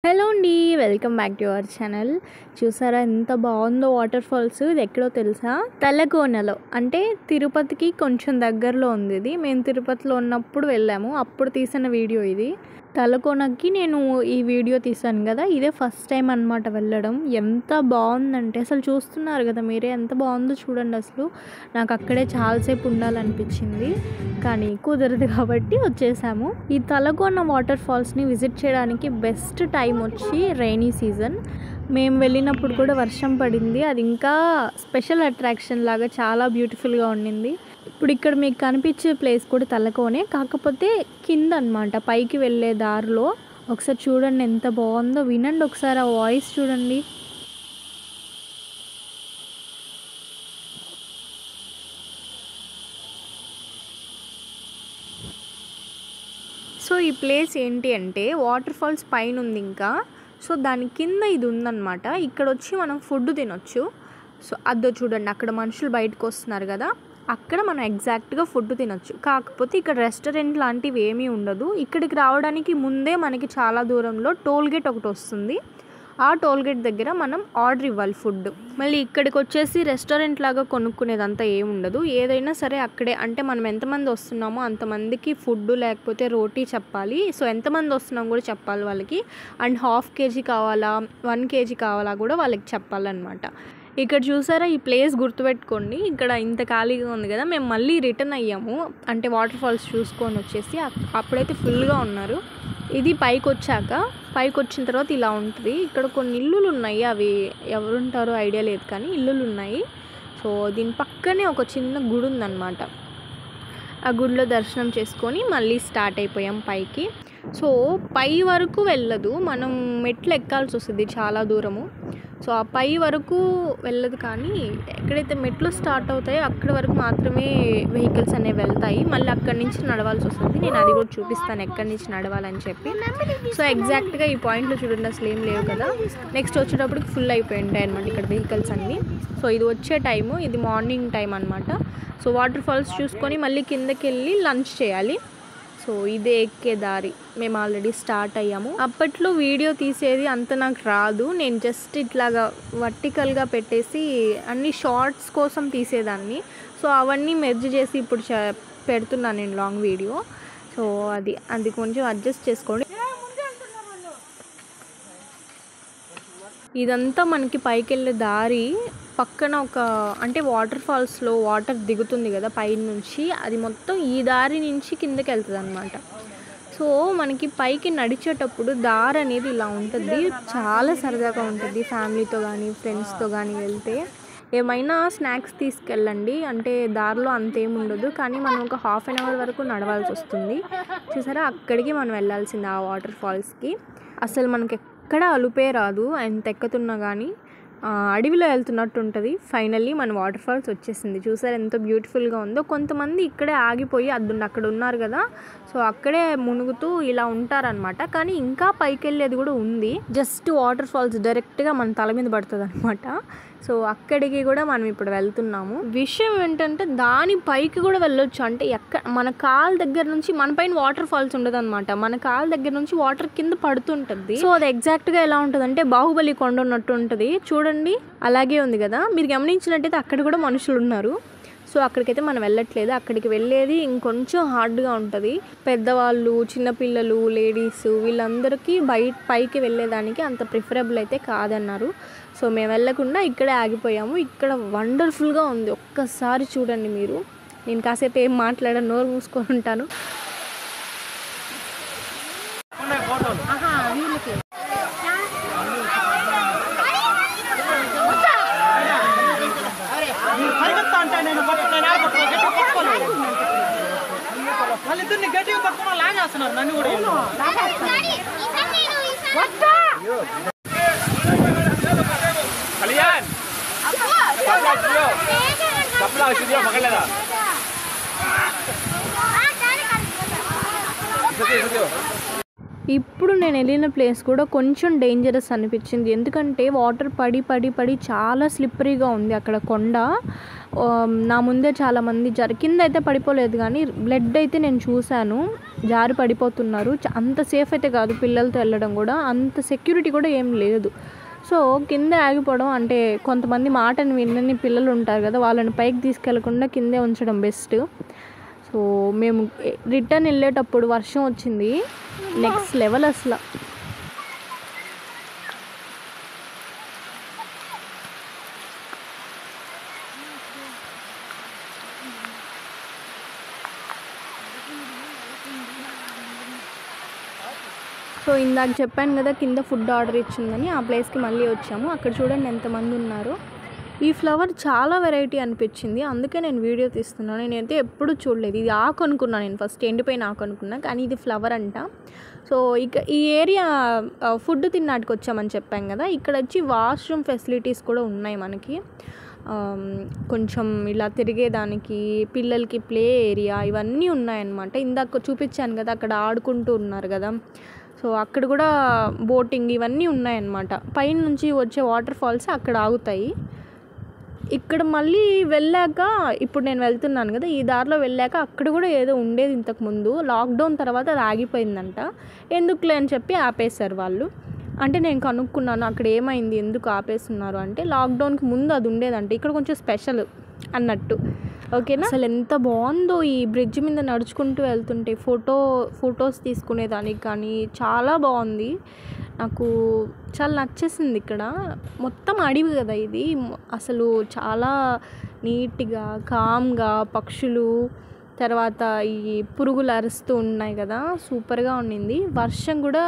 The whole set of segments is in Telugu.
హలో అండి, welcome back to our channel. చూసారా ఎంత బాగుందో వాటర్ ఫాల్స్. ఇది ఎక్కడో తెలుసా? తలకోనలో, అంటే తిరుపతికి కొంచెం దగ్గరలో ఉంది. ఇది మేము తిరుపతిలో ఉన్నప్పుడు వెళ్ళాము, అప్పుడు తీసిన వీడియో ఇది. తలకోనకి నేను ఈ వీడియో తీసాను కదా, ఇదే ఫస్ట్ టైం అనమాట వెళ్ళడం. ఎంత బాగుందంటే అసలు చూస్తున్నారు కదా మీరే, ఎంత బాగుందో చూడండి. అసలు నాకు అక్కడే చాలాసేపు ఉండాలనిపించింది, కానీ కుదరదు కాబట్టి వచ్చేసాము. ఈ తలకోన వాటర్ ఫాల్స్ని విజిట్ చేయడానికి బెస్ట్ టైం వచ్చి రైనీ సీజన్. మేము వెళ్ళినప్పుడు కూడా వర్షం పడింది, అది ఇంకా స్పెషల్ అట్రాక్షన్ లాగా చాలా బ్యూటిఫుల్గా ఉండింది. ఇప్పుడు ఇక్కడ మీకు కనిపించే ప్లేస్ కూడా తలకోనే, కాకపోతే కింద అనమాట, పైకి వెళ్ళే దారిలో. ఒకసారి చూడండి ఎంత బాగుందో, వినండి ఒకసారి ఆ వాయిస్ చూడండి. సో ఈ ప్లేస్ ఏంటి అంటే వాటర్ ఫాల్స్ పైన ఉంది ఇంకా, సో దాని కింద ఇది ఉందన్నమాట. ఇక్కడ వచ్చి మనం ఫుడ్ తినొచ్చు. సో అదో చూడండి, అక్కడ మనుషులు బయటకు వస్తున్నారు కదా, అక్కడ మనం ఎగ్జాక్ట్గా ఫుడ్ తినొచ్చు. కాకపోతే ఇక్కడ రెస్టారెంట్ లాంటివి ఏమీ ఉండదు. ఇక్కడికి రావడానికి ముందే మనకి చాలా దూరంలో టోల్ గేట్ ఒకటి వస్తుంది. ఆ టోల్ గేట్ దగ్గర మనం ఆర్డర్ ఇవ్వాలి ఫుడ్. మళ్ళీ ఇక్కడికి వచ్చేసి రెస్టారెంట్ లాగా కొనుక్కునేదంతా ఏమి ఉండదు. ఏదైనా సరే అక్కడే, అంటే మనం ఎంతమంది వస్తున్నామో అంతమందికి ఫుడ్ లేకపోతే రోటీ చెప్పాలి. సో ఎంతమంది వస్తున్నాం కూడా చెప్పాలి వాళ్ళకి. అండ్ ½ kg కావాలా 1 kg కావాలా కూడా వాళ్ళకి చెప్పాలన్నమాట. ఇక్కడ చూసారా ఈ ప్లేస్ గుర్తుపెట్టుకోండి. ఇక్కడ ఇంత ఖాళీగా ఉంది కదా, మేము మళ్ళీ రిటర్న్ అయ్యాము, అంటే వాటర్ ఫాల్స్ చూసుకొని వచ్చేసి. అప్పుడైతే ఫుల్గా ఉన్నారు. ఇది పైకి వచ్చిన తర్వాత ఇలా ఉంటుంది. ఇక్కడ కొన్ని ఇల్లులు ఉన్నాయి, అవి ఎవరుంటారో ఐడియా లేదు కానీ ఇల్లులు ఉన్నాయి. సో దీని పక్కనే ఒక చిన్న గుడి ఉందన్నమాట. ఆ గుడిలో దర్శనం చేసుకొని మళ్ళీ స్టార్ట్ అయిపోయాం పైకి. సో పై వరకు వెళ్ళదు, మనం మెట్లు ఎక్కాల్సి వస్తుంది చాలా దూరము. సో ఆ పై వరకు వెళ్ళదు, కానీ ఎక్కడైతే మెట్లు స్టార్ట్ అవుతాయో అక్కడి వరకు మాత్రమే వెహికల్స్ అనేవి వెళ్తాయి. మళ్ళీ అక్కడి నుంచి నడవాల్సి వస్తుంది. నేను అది కూడా చూపిస్తాను ఎక్కడి నుంచి నడవాలని చెప్పి. సో ఎగ్జాక్ట్గా ఈ పాయింట్లో చూడండి, అసలు ఏం లేవు కదా. నెక్స్ట్ వచ్చేటప్పటికి ఫుల్ అయిపోయి ఉంటాయి అనమాట ఇక్కడ వెహికల్స్ అన్నీ. సో ఇది వచ్చే టైము, ఇది మార్నింగ్ టైం అనమాట. సో వాటర్ ఫాల్స్ చూసుకొని మళ్ళీ కిందకి వెళ్ళి లంచ్ చేయాలి. సో ఇదే ఎక్కే దారి. మేము ఆల్రెడీ స్టార్ట్ అయ్యాము. అప్పట్లో వీడియో తీసేది అంత నాకు రాదు, నేను జస్ట్ ఇట్లాగా వర్టికల్గా పెట్టేసి అన్ని షార్ట్స్ కోసం తీసేదాన్ని. సో అవన్నీ మెర్జ్ చేసి ఇప్పుడు పెడుతున్నాను నేను లాంగ్ వీడియో. సో అది కొంచెం అడ్జస్ట్ చేసుకోండి. ఇదంతా మనకి పైకి వెళ్ళే దారి. పక్కన ఒక, అంటే వాటర్ ఫాల్స్లో వాటర్ దిగుతుంది కదా పై నుంచి, అది మొత్తం ఈ దారి నుంచి కిందకి వెళ్తుంది అనమాట. సో మనకి పైకి నడిచేటప్పుడు దారి అనేది ఇలా ఉంటుంది, చాలా సరదాగా ఉంటుంది. ఫ్యామిలీతో కానీ ఫ్రెండ్స్తో కానీ వెళ్తే ఏమైనా స్నాక్స్ తీసుకెళ్ళండి, అంటే దారిలో అంతేమి ఉండదు, కానీ మనం ఒక ½ an hour వరకు నడవాల్సి వస్తుంది. చూసారా అక్కడికి మనం వెళ్ళాల్సింది, ఆ వాటర్ ఫాల్స్కి. అసలు మనకి ఎక్కడ అలుపే రాదు, ఎంత ఎక్కుతున్నా కానీ అడవిలో వెళ్తున్నట్టు ఉంటుంది. ఫైనల్లీ మన వాటర్ ఫాల్స్ వచ్చేసింది. చూసారు ఎంత బ్యూటిఫుల్గా ఉందో. కొంతమంది ఇక్కడే ఆగిపోయి అక్కడ ఉన్నారు కదా, సో అక్కడే మునుగుతూ ఇలా ఉంటారనమాట. కానీ ఇంకా పైకి వెళ్ళేది కూడా ఉంది. జస్ట్ వాటర్ ఫాల్స్ డైరెక్ట్గా మన తల మీద పడుతుంది అనమాట. సో అక్కడికి కూడా మనం ఇప్పుడు వెళ్తున్నాము. విషయం ఏంటంటే దాని పైకి కూడా వెళ్ళొచ్చు, అంటే మన కాల్ దగ్గర నుంచి, మన పైన వాటర్ ఫాల్స్ ఉండదు అనమాట, మన కాల్ దగ్గర నుంచి వాటర్ కింద పడుతుంటుంది. సో అది ఎగ్జాక్ట్గా ఎలా ఉంటుంది అంటే బాహుబలి కొండ ఉన్నట్టు ఉంటుంది చూడండి, అలాగే ఉంది కదా. మీరు గమనించినట్టయితే అక్కడ కూడా మనుషులు ఉన్నారు. సో అక్కడికైతే మనం వెళ్ళట్లేదు, అక్కడికి వెళ్ళేది ఇంకొంచెం హార్డ్గా ఉంటుంది. పెద్దవాళ్ళు, చిన్నపిల్లలు, లేడీస్ వీళ్ళందరికీ పైకి వెళ్ళేదానికి అంత ప్రిఫరబుల్ అయితే కాదన్నారు. సో మేము వెళ్ళకుండా ఇక్కడే ఆగిపోయాము. ఇక్కడ వండర్ఫుల్గా ఉంది, ఒక్కసారి చూడండి మీరు. నేను కాసేపు ఏం మాట్లాడాను, నోరు మూసుకొని ఉంటాను. వాళ్ళిద్దరిని గట్టిగా పట్టుకుని లాగేస్తున్నారు నన్ను కూడా. కళ్యాణ్ ఇప్పుడు నేను వెళ్ళిన ప్లేస్ కూడా కొంచెం డేంజరస్ అనిపించింది, ఎందుకంటే వాటర్ పడి చాలా స్లిప్పరీగా ఉంది అక్కడ కొండ. నా ముందే చాలామంది కింద అయితే పడిపోలేదు, కానీ బ్లడ్ అయితే నేను చూశాను. జారి పడిపోతున్నారు. అంత సేఫ్ అయితే కాదు పిల్లలతో వెళ్ళడం కూడా, అంత సెక్యూరిటీ కూడా ఏం లేదు. సో కింద ఆగిపోవడం అంటే కొంతమంది మాటని వినని పిల్లలు ఉంటారు కదా, వాళ్ళని పైకి తీసుకెళ్లకుండా కిందే ఉంచడం బెస్ట్. సో మేము రిటర్న్ వెళ్ళేటప్పుడు వర్షం వచ్చింది, నెక్స్ట్ లెవెల్ అసలు. సో ఇందాక చెప్పాను కదా కింద ఫుడ్ ఆర్డర్ ఇచ్చిందని, ఆ ప్లేస్కి మళ్ళీ వచ్చాము. అక్కడ చూడండి ఎంతమంది ఉన్నారు. ఈ ఫ్లవర్ చాలా వెరైటీ అనిపించింది, అందుకే నేను వీడియో తీస్తున్నాను. నేనైతే ఎప్పుడు చూడలేదు. ఇది ఆకు అనుకున్నాను నేను ఫస్ట్, ఎండిపోయిన ఆకు అనుకున్నా, కానీ ఇది ఫ్లవర్ అంట. సో ఇక ఈ ఏరియా ఫుడ్ తిన్నాటికి వచ్చామని చెప్పాం కదా, ఇక్కడ వచ్చి వాష్రూమ్ ఫెసిలిటీస్ కూడా ఉన్నాయి మనకి. కొంచెం ఇలా తిరిగేదానికి, పిల్లలకి ప్లే ఏరియా ఇవన్నీ ఉన్నాయన్నమాట. ఇందాక చూపించాను కదా అక్కడ ఆడుకుంటూ ఉన్నారు కదా, సో అక్కడ కూడా బోటింగ్ ఇవన్నీ ఉన్నాయన్నమాట. పైన నుంచి వచ్చే వాటర్ ఫాల్స్ అక్కడ ఆగుతాయి. ఇక్కడ మళ్ళీ వెళ్ళాక, ఇప్పుడు నేను వెళ్తున్నాను కదా ఈ దారిలో వెళ్ళాక, అక్కడ కూడా ఏదో ఉండేది ఇంతకుముందు, లాక్డౌన్ తర్వాత అది ఆగిపోయిందంట. ఎందుకులే అని చెప్పి ఆపేశారు వాళ్ళు. అంటే నేను కనుక్కున్నాను అక్కడ ఏమైంది, ఎందుకు ఆపేస్తున్నారు అంటే, లాక్డౌన్కి ముందు అది ఉండేదంటే, ఇక్కడ కొంచెం స్పెషల్ అన్నట్టు. ఓకేనా. అసలు ఎంత బాగుందో ఈ బ్రిడ్జ్ మీద నడుచుకుంటూ వెళ్తుంటే, ఫొటోస్ తీసుకునేదానికి కానీ చాలా బాగుంది. నాకు చాలా నచ్చేసింది. ఇక్కడ మొత్తం అడవి కదా ఇది, అసలు చాలా నీట్గా కామ్గా పక్షులు, తర్వాత ఈ పురుగులు అరుస్తూ ఉన్నాయి కదా, సూపర్గా ఉండింది. వర్షం కూడా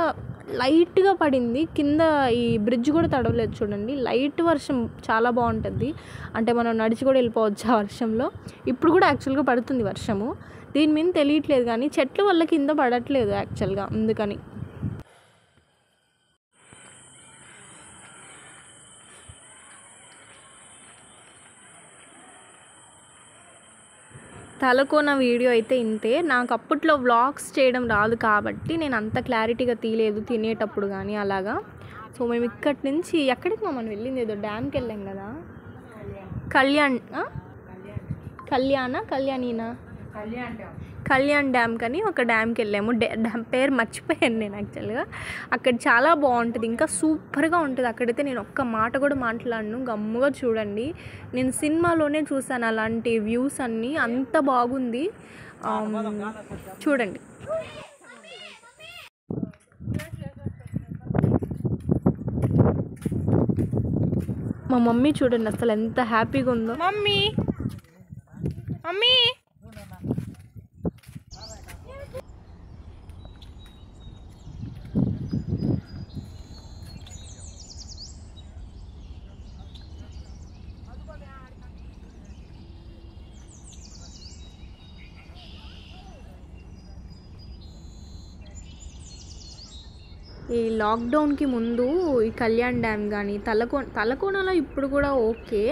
లైట్గా పడింది, కింద ఈ బ్రిడ్జ్ కూడా తడవలేదు చూడండి. లైట్ వర్షం చాలా బాగుంటుంది, అంటే మనం నడిచి కూడా వెళ్ళిపోవచ్చు ఆ వర్షంలో. ఇప్పుడు కూడా యాక్చువల్గా పడుతుంది వర్షము, దీని మీద తెలియట్లేదు కానీ చెట్ల వల్ల కింద పడట్లేదు యాక్చువల్గా, అందుకని. తలకోన వీడియో అయితే ఇంతే. నాకు అప్పట్లో వ్లాగ్స్ చేయడం రాదు కాబట్టి నేను అంత క్లారిటీగా తీయలేదు తినేటప్పుడు కానీ అలాగా. సో మేము ఇక్కడి నుంచి ఎక్కడికి మనం వెళ్ళింది, ఏదో డ్యామ్కి వెళ్ళాం కదా, కళ్యాణ్ డ్యామ్ కానీ ఒక డ్యామ్కి వెళ్ళాము. డ్యామ్ పేరు మర్చిపోయాను నేను యాక్చువల్గా. అక్కడ చాలా బాగుంటుంది, ఇంకా సూపర్గా ఉంటుంది. అక్కడైతే నేను ఒక్క మాట కూడా మాట్లాడను, గమ్ముగా చూడండి. నేను సినిమాలోనే చూసాను అలాంటి వ్యూస్ అన్నీ, అంత బాగుంది. చూడండి. మా మమ్మీ చూడండి అసలు ఎంత హ్యాపీగా ఉందో. మమ్మీ ఈ లాక్డౌన్కి ముందు ఈ కళ్యాణ్ డ్యామ్ కానీ తలకోనలో ఇప్పుడు కూడా ఓకే,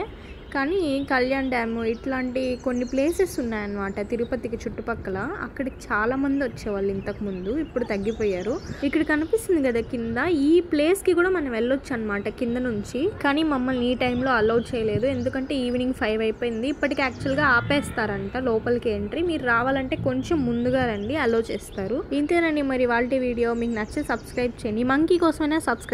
కానీ కళ్యాణ్ డ్యామ్ ఇట్లాంటి కొన్ని ప్లేసెస్ ఉన్నాయన్నమాట తిరుపతికి చుట్టుపక్కల. అక్కడికి చాలామంది వచ్చేవాళ్ళు ఇంతకుముందు, ఇప్పుడు తగ్గిపోయారు. ఇక్కడ కనిపిస్తుంది కదా కింద, ఈ ప్లేస్కి కూడా మనం వెళ్ళొచ్చు అనమాట కింద నుంచి, కానీ మమ్మల్ని ఈ టైంలో అలౌ చేయలేదు, ఎందుకంటే ఈవినింగ్ 5 అయిపోయింది. ఇప్పటికి యాక్చువల్గా ఆపేస్తారంట లోపలికి ఎంట్రీ, మీరు రావాలంటే కొంచెం ముందుగా రండి, అలౌ చేస్తారు. ఇంతేనండి మరి వాళ్ళ వీడియో. మీకు నచ్చితే సబ్స్క్రైబ్ చేయండి, మంకీ కోసమైనా సబ్స్క్రైబ్